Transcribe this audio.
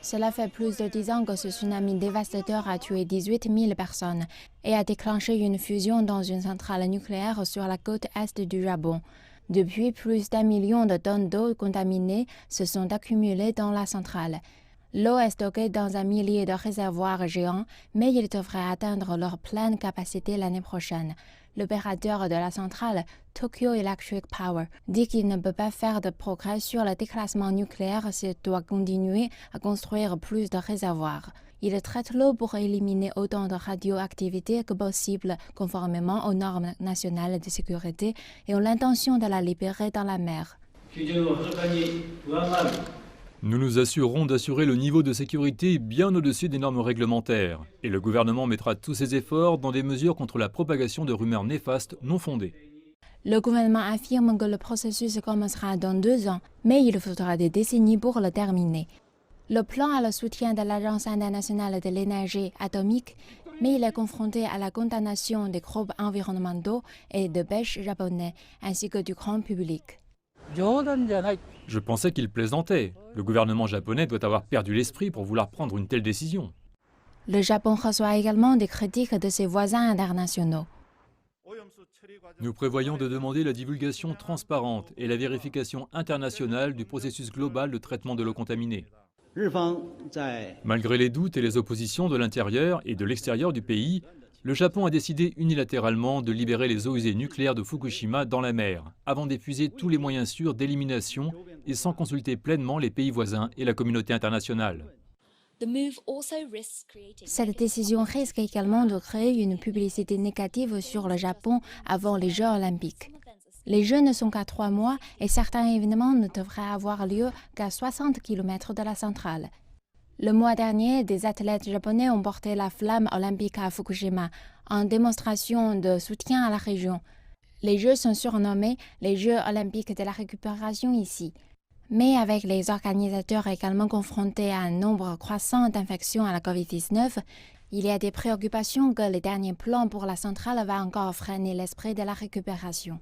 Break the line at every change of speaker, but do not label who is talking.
Cela fait plus de 10 ans que ce tsunami dévastateur a tué 18 000 personnes et a déclenché une fusion dans une centrale nucléaire sur la côte est du Japon. Depuis, plus d'1 million de tonnes d'eau contaminée se sont accumulées dans la centrale. L'eau est stockée dans un millier de réservoirs géants, mais ils devraient atteindre leur pleine capacité l'année prochaine. L'opérateur de la centrale, Tokyo Electric Power, dit qu'il ne peut pas faire de progrès sur le déclassement nucléaire s'il doit continuer à construire plus de réservoirs. Il traite l'eau pour éliminer autant de radioactivité que possible conformément aux normes nationales de sécurité et ont l'intention de la libérer dans la mer.
Nous nous assurerons d'assurer le niveau de sécurité bien au-dessus des normes réglementaires. Et le gouvernement mettra tous ses efforts dans des mesures contre la propagation de rumeurs néfastes non fondées.
Le gouvernement affirme que le processus commencera dans 2 ans, mais il faudra des décennies pour le terminer. Le plan a le soutien de l'Agence internationale de l'énergie atomique, mais il est confronté à la condamnation des groupes environnementaux et de pêche japonais, ainsi que du grand public.
Je pensais qu'il plaisantait. Le gouvernement japonais doit avoir perdu l'esprit pour vouloir prendre une telle décision.
Le Japon reçoit également des critiques de ses voisins internationaux.
Nous prévoyons de demander la divulgation transparente et la vérification internationale du processus global de traitement de l'eau contaminée. Malgré les doutes et les oppositions de l'intérieur et de l'extérieur du pays, le Japon a décidé unilatéralement de libérer les eaux usées nucléaires de Fukushima dans la mer, avant d'épuiser tous les moyens sûrs d'élimination et sans consulter pleinement les pays voisins et la communauté internationale.
Cette décision risque également de créer une publicité négative sur le Japon avant les Jeux olympiques. Les Jeux ne sont qu'à 3 mois et certains événements ne devraient avoir lieu qu'à 60 km de la centrale. Le mois dernier, des athlètes japonais ont porté la flamme olympique à Fukushima en démonstration de soutien à la région. Les Jeux sont surnommés les Jeux olympiques de la récupération ici. Mais avec les organisateurs également confrontés à un nombre croissant d'infections à la COVID-19, il y a des préoccupations que le dernier plan pour la centrale va encore freiner l'esprit de la récupération.